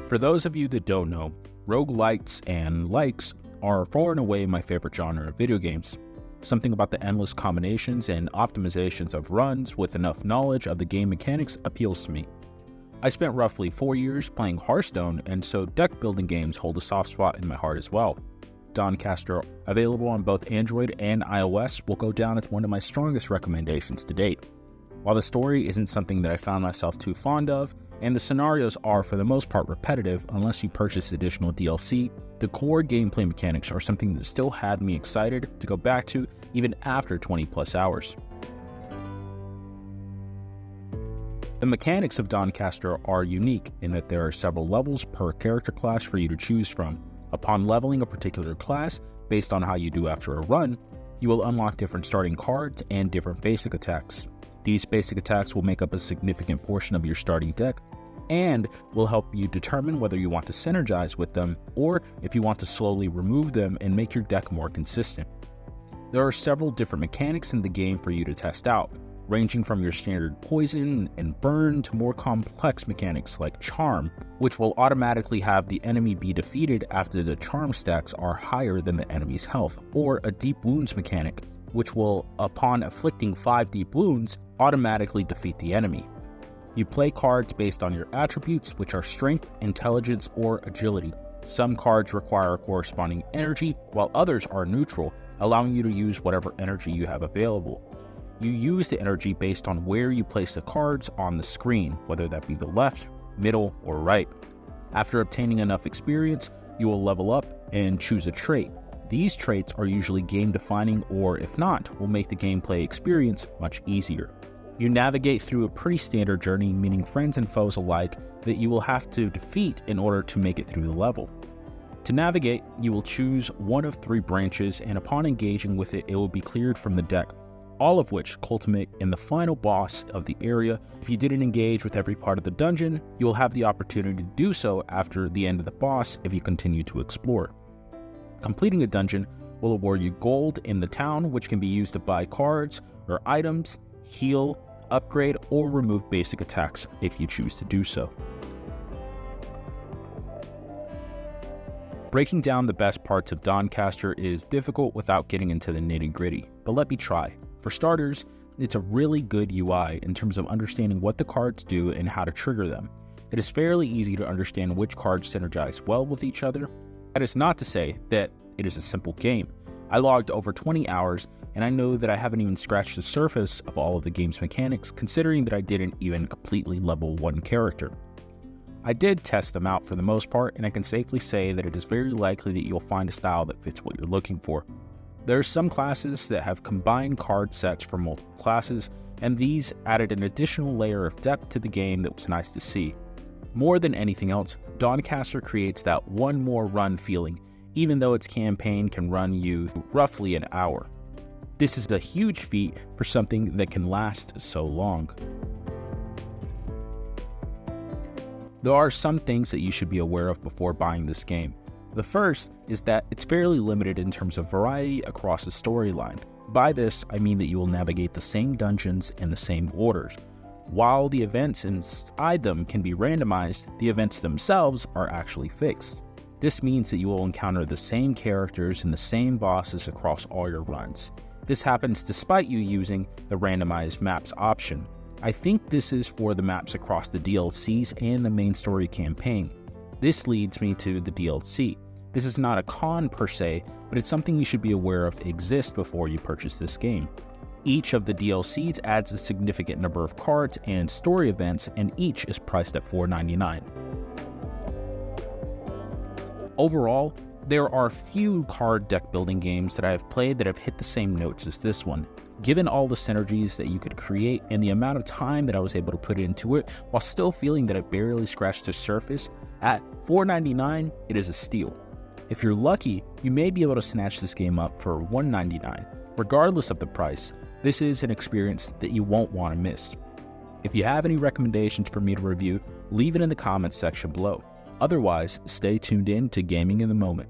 For those of you that don't know, roguelites and likes are far and away my favorite genre of video games. Something about the endless combinations and optimizations of runs with enough knowledge of the game mechanics appeals to me. I spent roughly 4 years playing Hearthstone, and so deck building games hold a soft spot in my heart as well. Dawncaster, available on both Android and iOS, will go down as one of my strongest recommendations to date. While the story isn't something that I found myself too fond of, and the scenarios are for the most part repetitive unless you purchase additional DLC, the core gameplay mechanics are something that still had me excited to go back to even after 20 plus hours. The mechanics of Dawncaster are unique in that there are several levels per character class for you to choose from. Upon leveling a particular class, based on how you do after a run, you will unlock different starting cards and different basic attacks. These basic attacks will make up a significant portion of your starting deck and will help you determine whether you want to synergize with them or if you want to slowly remove them and make your deck more consistent. There are several different mechanics in the game for you to test out, ranging from your standard poison and burn to more complex mechanics like charm, which will automatically have the enemy be defeated after the charm stacks are higher than the enemy's health, or a deep wounds mechanic, which will, upon inflicting 5 deep wounds, automatically defeat the enemy. You play cards based on your attributes, which are strength, intelligence, or agility. Some cards require corresponding energy, while others are neutral, allowing you to use whatever energy you have available. You use the energy based on where you place the cards on the screen, whether that be the left, middle, or right. After obtaining enough experience, you will level up and choose a trait. These traits are usually game-defining, or if not, will make the gameplay experience much easier. You navigate through a pretty standard journey, meeting friends and foes alike that you will have to defeat in order to make it through the level. To navigate, you will choose one of 3 branches, and upon engaging with it, it will be cleared from the deck, all of which culminate in the final boss of the area. If you didn't engage with every part of the dungeon, you will have the opportunity to do so after the end of the boss if you continue to explore. Completing a dungeon will award you gold in the town, which can be used to buy cards or items, heal, upgrade, or remove basic attacks if you choose to do so. Breaking down the best parts of Dawncaster is difficult without getting into the nitty-gritty, but let me try. For starters, it's a really good UI in terms of understanding what the cards do and how to trigger them. It is fairly easy to understand which cards synergize well with each other. That is not to say that it is a simple game. I logged over 20 hours, and I know that I haven't even scratched the surface of all of the game's mechanics, considering that I didn't even completely level one character. I did test them out for the most part, and I can safely say that it is very likely that you'll find a style that fits what you're looking for. There are some classes that have combined card sets for multiple classes, and these added an additional layer of depth to the game that was nice to see. More than anything else, Dawncaster creates that one more run feeling, even though its campaign can run you roughly an hour. This is a huge feat for something that can last so long. There are some things that you should be aware of before buying this game. The first is that it's fairly limited in terms of variety across the storyline. By this, I mean that you will navigate the same dungeons in the same orders. While the events inside them can be randomized, the events themselves are actually fixed. This means that you will encounter the same characters and the same bosses across all your runs. This happens despite you using the randomized maps option. I think this is for the maps across the DLCs and the main story campaign. This leads me to the DLC. This is not a con per se, but it's something you should be aware of exists before you purchase this game. Each of the DLCs adds a significant number of cards and story events, and each is priced at $4.99. Overall, there are few card deck building games that I have played that have hit the same notes as this one. Given all the synergies that you could create and the amount of time that I was able to put into it, while still feeling that it barely scratched the surface, at $4.99, it is a steal. If you're lucky, you may be able to snatch this game up for $1.99. Regardless of the price, this is an experience that you won't want to miss. If you have any recommendations for me to review, leave it in the comments section below. Otherwise, stay tuned in to Gaming in the Moment.